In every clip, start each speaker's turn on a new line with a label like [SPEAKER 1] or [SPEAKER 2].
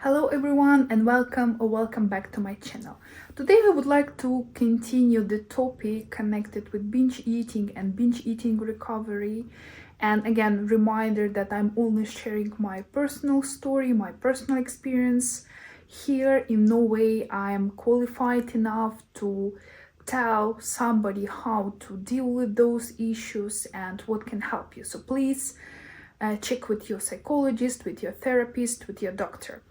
[SPEAKER 1] Hello everyone and welcome back to my channel. Today I would like to continue the topic connected with binge eating and binge eating recovery. And again, reminder that I'm only sharing my personal story, my personal experience. Here in no way I am qualified enough to tell somebody how to deal with those issues and what can help you. So please check with your psychologist, with your therapist, with your doctor.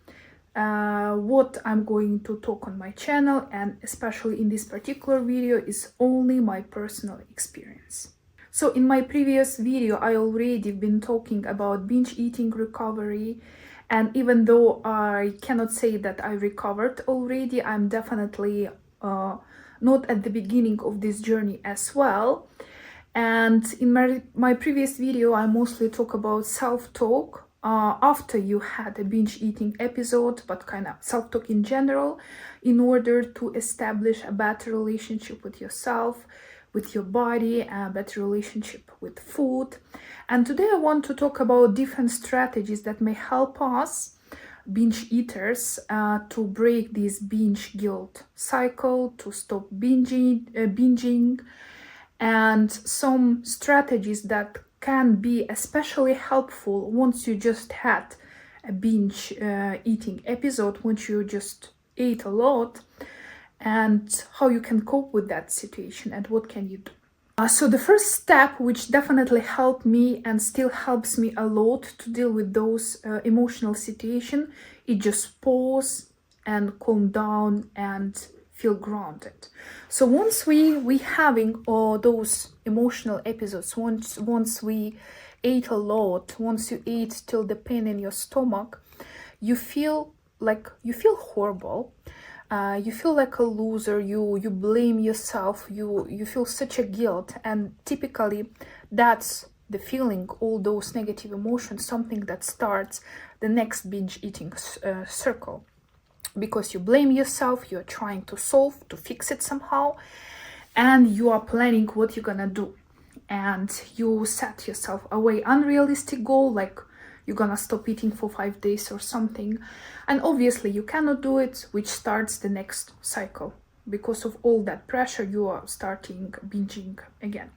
[SPEAKER 1] What I'm going to talk on my channel and especially in this particular video is only my personal experience. So in my previous video I already been talking about binge eating recovery, and even though I cannot say that I recovered already, I'm definitely not at the beginning of this journey as well. And in my previous video I mostly talk about self-talk after you had a binge eating episode, but kind of self-talk in general, in order to establish a better relationship with yourself, with your body, a better relationship with food. And today I want to talk about different strategies that may help us binge eaters to break this binge guilt cycle, to stop binging, and some strategies that can be especially helpful once you just had a binge eating episode, once you just ate a lot, and how you can cope with that situation and what can you do. So the first step, which definitely helped me and still helps me a lot to deal with those emotional situations, is just pause and calm down and feel grounded. So once we having all those emotional episodes, once we ate a lot, once you ate till the pain in your stomach, you feel horrible. You feel like a loser. You blame yourself. You feel such a guilt, and typically that's the feeling, all those negative emotions, something that starts the next binge eating circle. Because you blame yourself, you're trying to solve, to fix it somehow, and you are planning what you're gonna do. And you set yourself a way unrealistic goal, like you're gonna stop eating for 5 days or something. And obviously you cannot do it, which starts the next cycle. Because of all that pressure, you are starting binging again.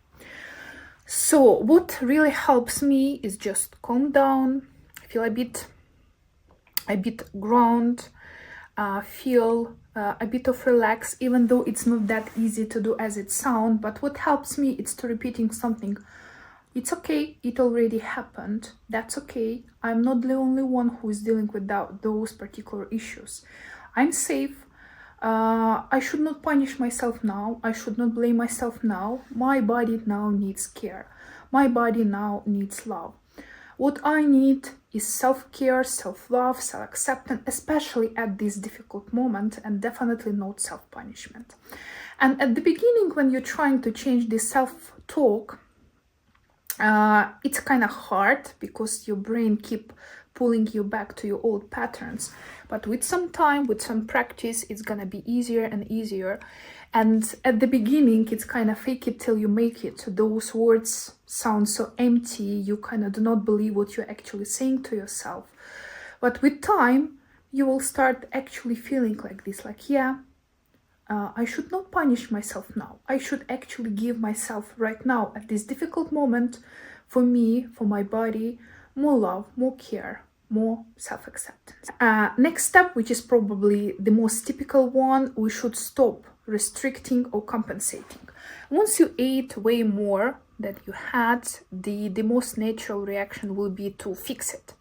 [SPEAKER 1] So what really helps me is just calm down, feel a bit ground, feel a bit of relax, even though it's not that easy to do as it sounds. But what helps me is to repeating something. It's okay, it already happened, that's okay. I'm not the only one who is dealing with those particular issues. I'm safe. I should not punish myself now. I should not blame myself now. My body now needs care. My body now needs love. What I need is self-care, self-love, self-acceptance, especially at this difficult moment, and definitely not self-punishment. And at the beginning, when you're trying to change this self-talk, it's kind of hard because your brain keep pulling you back to your old patterns. But with some time, with some practice, it's gonna be easier and easier. And at the beginning, it's kind of fake it till you make it. Those words sound so empty. You kind of do not believe what you're actually saying to yourself. But with time, you will start actually feeling like this, like, yeah, I should not punish myself now. I should actually give myself right now, at this difficult moment, for me, for my body, more love, more care, more self-acceptance. Next step, which is probably the most typical one, we should stop restricting or compensating. Once you ate way more than you had, the most natural reaction will be to fix it,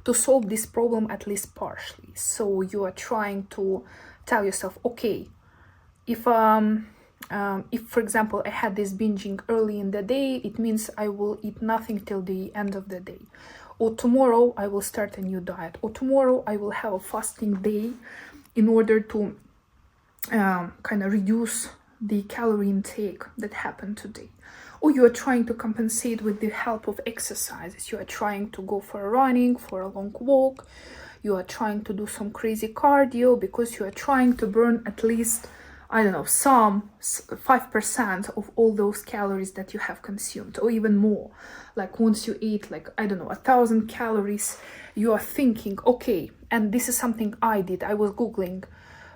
[SPEAKER 1] to solve this problem at least partially. So you are trying to tell yourself, okay, if for example I had this binging early in the day, it means I will eat nothing till the end of the day. Or tomorrow I will start a new diet. Or tomorrow I will have a fasting day in order to kind of reduce the calorie intake that happened today. Or you are trying to compensate with the help of exercises. You are trying to go for a running, for a long walk. You are trying to do some crazy cardio because you are trying to burn at least I don't know, some 5% of all those calories that you have consumed, or even more. Like once you eat, like, I don't know, 1,000 calories, you are thinking, okay, and this is something I did. I was Googling,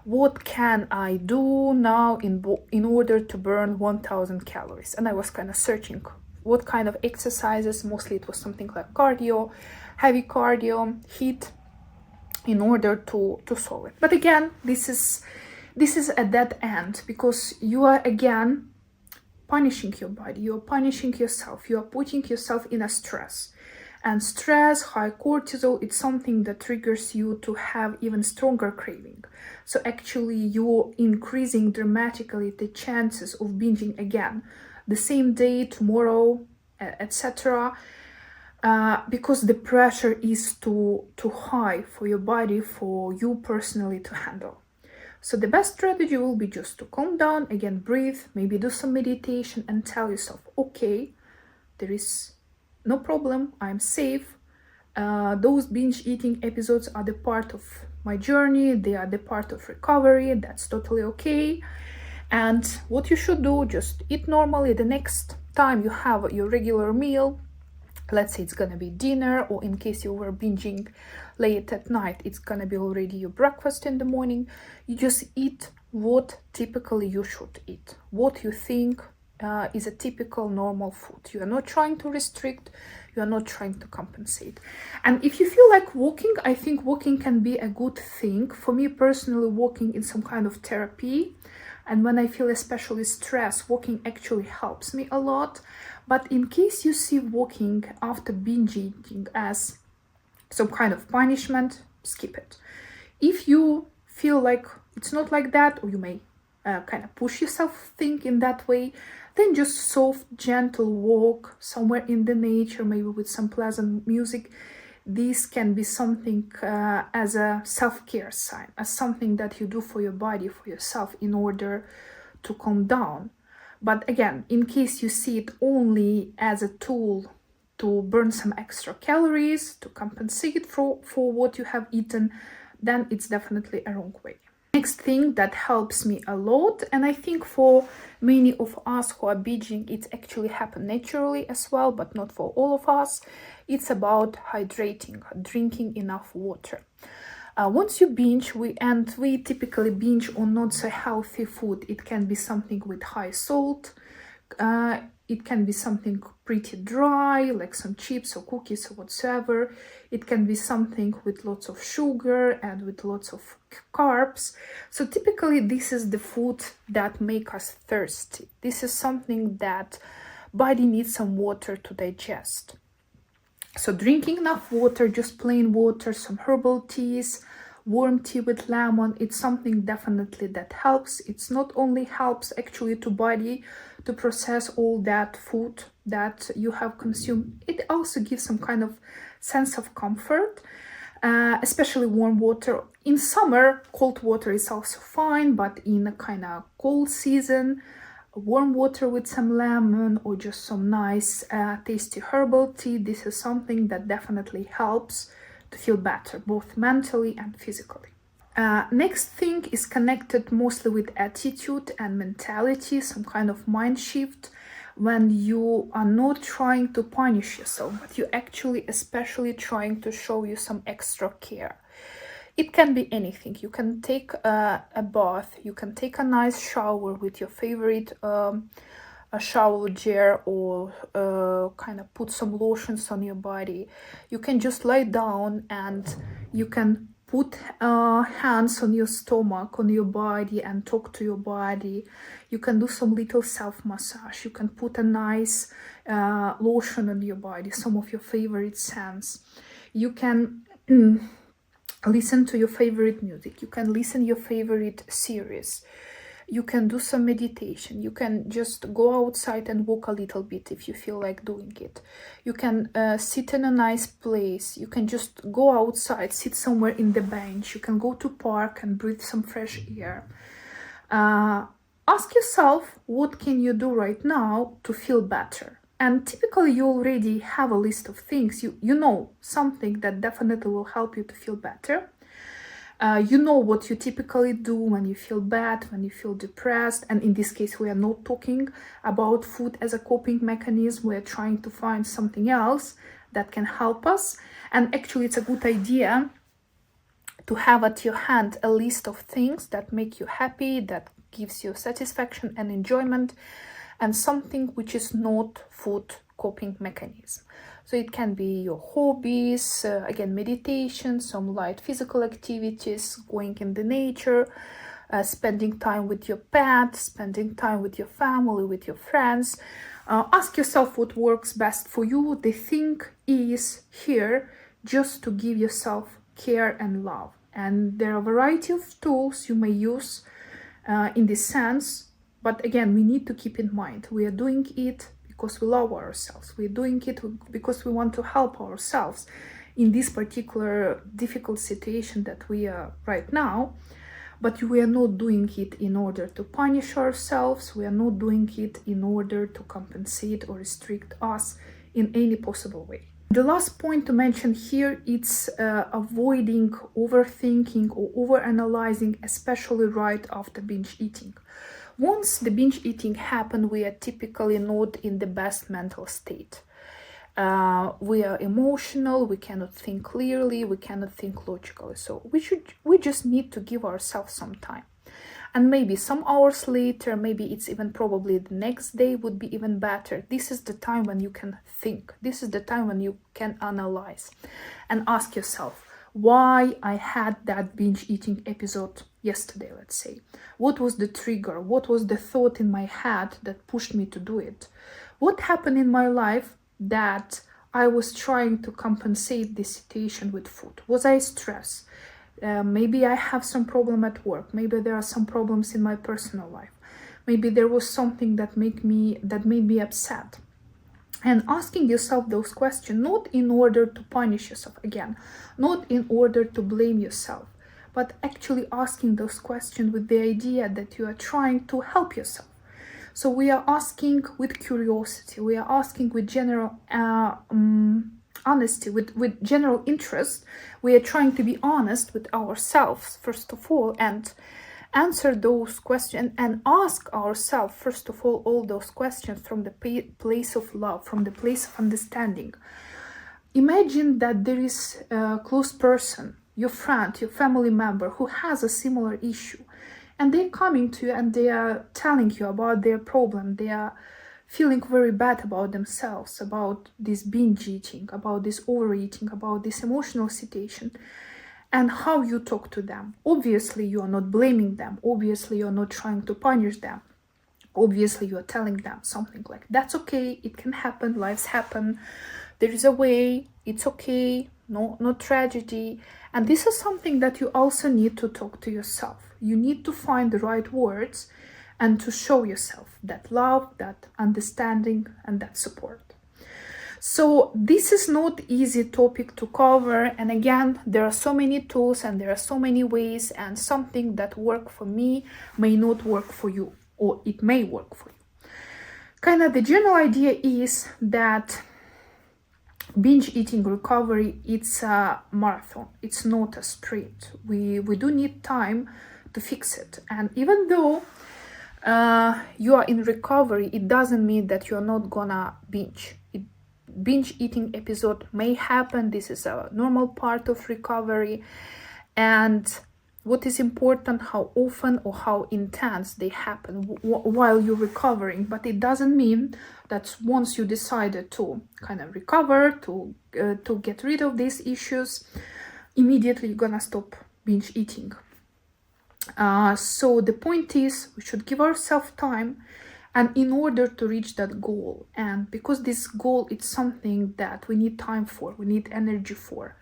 [SPEAKER 1] what can I do now in order to burn 1,000 calories? And I was kind of searching what kind of exercises. Mostly it was something like cardio, heavy cardio, HIIT, in order to solve it. But again, this is a dead end, because you are again punishing your body, you're punishing yourself, you are putting yourself in a stress. And stress, high cortisol, it's something that triggers you to have even stronger craving. So actually you're increasing dramatically the chances of binging again the same day, tomorrow, etc. Because the pressure is too high for your body, for you personally to handle. So the best strategy will be just to calm down, again, breathe, maybe do some meditation and tell yourself, okay, there is no problem, I'm safe. Those binge eating episodes are the part of my journey, they are the part of recovery, that's totally okay. And what you should do, just eat normally. The next time you have your regular meal, let's say it's gonna be dinner, or in case you were binging late at night, it's gonna be already your breakfast in the morning. You just eat what typically you should eat, what you think is a typical normal food. You are not trying to restrict, you are not trying to compensate. And if you feel like walking, I think walking can be a good thing. For me personally, walking is some kind of therapy. And when I feel especially stressed, walking actually helps me a lot. But in case you see walking after binge eating as some kind of punishment, skip it. If you feel like it's not like that, or you may kind of push yourself think in that way, then just soft, gentle walk somewhere in the nature, maybe with some pleasant music. This can be something as a self-care sign, as something that you do for your body, for yourself, in order to calm down. But again, in case you see it only as a tool to burn some extra calories, to compensate for what you have eaten, then it's definitely a wrong way. Next thing that helps me a lot, and I think for many of us who are binging, it actually happens naturally as well, but not for all of us, it's about hydrating, drinking enough water. Once you binge, we typically binge on not so healthy food. It can be something with high salt, it can be something pretty dry, like some chips or cookies or whatsoever. It can be something with lots of sugar and with lots of carbs. So typically this is the food that make us thirsty. This is something that body needs some water to digest. So drinking enough water, just plain water, some herbal teas, warm tea with lemon, it's something definitely that helps. It's not only helps actually to body to process all that food that you have consumed, it also gives some kind of sense of comfort, especially warm water. In summer, cold water is also fine, but in a kind of cold season, warm water with some lemon or just some nice tasty herbal tea, this is something that definitely helps to feel better, both mentally and physically. Next thing is connected mostly with attitude and mentality, some kind of mind shift, when you are not trying to punish yourself, but you actually especially trying to show you some extra care. It can be anything. You can take a bath, you can take a nice shower with your favorite a shower gel, or kind of put some lotions on your body. You can just lie down and you can put hands on your stomach, on your body, and talk to your body. You can do some little self-massage. You can put a nice lotion on your body, some of your favorite scents. You can listen to your favorite music. You can listen your favorite series. You can do some meditation. You can just go outside and walk a little bit if you feel like doing it. You can sit in a nice place. You can just go outside, sit somewhere in the bench. You can go to park and breathe some fresh air. Ask yourself, what can you do right now to feel better? And typically you already have a list of things. You know something that definitely will help you to feel better. You know what you typically do when you feel bad, when you feel depressed. And in this case, we are not talking about food as a coping mechanism. We're trying to find something else that can help us. And actually, it's a good idea to have at your hand a list of things that make you happy, that gives you satisfaction and enjoyment, and something which is not food coping mechanism. So it can be your hobbies, again, meditation, some light physical activities, going in the nature, spending time with your pet, spending time with your family, with your friends. Ask yourself what works best for you. The thing is here just to give yourself care and love. And there are a variety of tools you may use in this sense. But again, we need to keep in mind, we are doing it because we love ourselves. We're doing it because we want to help ourselves in this particular difficult situation that we are right now. But we are not doing it in order to punish ourselves. We are not doing it in order to compensate or restrict us in any possible way. The last point to mention here is avoiding overthinking or overanalyzing, especially right after binge eating. Once the binge eating happens, we are typically not in the best mental state. We are emotional, we cannot think clearly, we cannot think logically. So we just need to give ourselves some time. And maybe some hours later, maybe it's even probably the next day would be even better. This is the time when you can think. This is the time when you can analyze and ask yourself, why I had that binge eating episode yesterday, let's say. What was the trigger? What was the thought in my head that pushed me to do it? What happened in my life that I was trying to compensate this situation with food? Was I stressed? Maybe I have some problem at work. Maybe there are some problems in my personal life. Maybe there was something that made me upset. And asking yourself those questions, not in order to punish yourself, again, not in order to blame yourself, but actually asking those questions with the idea that you are trying to help yourself. So we are asking with curiosity, we are asking with general honesty, with general interest. We are trying to be honest with ourselves, first of all, and answer those questions and ask ourselves, first of all those questions from the place of love, from the place of understanding. Imagine that there is a close person, your friend, your family member, who has a similar issue, and they're coming to you and they are telling you about their problem. They are feeling very bad about themselves, about this binge eating, about this overeating, about this emotional situation. And how you talk to them. Obviously, you are not blaming them. Obviously, you're not trying to punish them. Obviously, you're telling them something like, that's okay, it can happen, lives happen, there is a way, it's okay, no tragedy. And this is something that you also need to talk to yourself. You need to find the right words and to show yourself that love, that understanding, and that support. So this is not easy topic to cover, and again, there are so many tools and there are so many ways, and something that work for me may not work for you, or it may work for you. Kind of the general idea is that binge eating recovery, it's a marathon, it's not a sprint. We do need time to fix it, and even though you are in recovery, it doesn't mean that you're not gonna binge. Binge eating episode may happen. This is a normal part of recovery, and what is important, how often or how intense they happen while you're recovering. But it doesn't mean that once you decided to kind of recover, to get rid of these issues, immediately you're gonna stop binge eating. So the point is, we should give ourselves time, and in order to reach that goal, and because this goal is something that we need time for, we need energy for,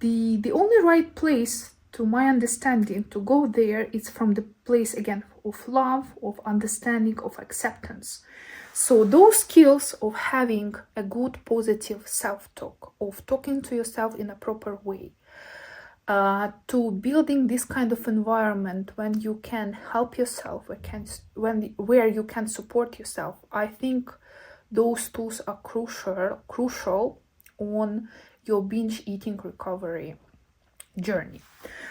[SPEAKER 1] the only right place, to my understanding, to go there is from the place, again, of love, of understanding, of acceptance. So those skills of having a good positive self-talk, of talking to yourself in a proper way, to building this kind of environment when you can help yourself, where you can support yourself. I think those tools are crucial on your binge eating recovery. journey.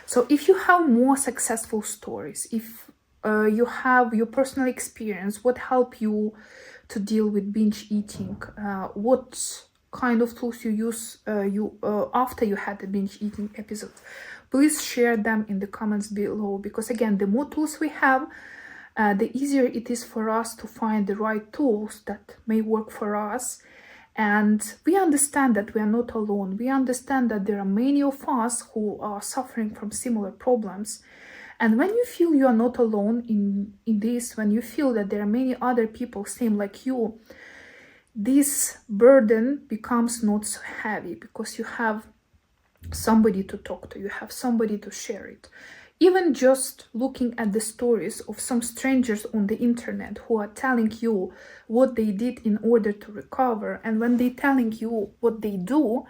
[SPEAKER 1] So if you have more successful stories, if you have your personal experience, what helped you to deal with binge eating, what kind of tools you use after you had a binge eating episode, please share them in the comments below, because again, the more tools we have, the easier it is for us to find the right tools that may work for us. And we understand that we are not alone. We understand that there are many of us who are suffering from similar problems. And when you feel you are not alone in this, when you feel that there are many other people same like you, this burden becomes not so heavy, because you have somebody to talk to, you have somebody to share it. Even just looking at the stories of some strangers on the internet who are telling you what they did in order to recover, and when they're telling you what they do,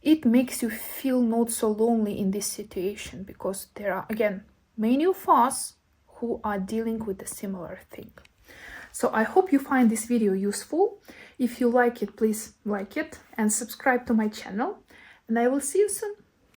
[SPEAKER 1] it makes you feel not so lonely in this situation, because there are, again, many of us who are dealing with a similar thing. So I hope you find this video useful. If you like it, please like it and subscribe to my channel, and I will see you soon.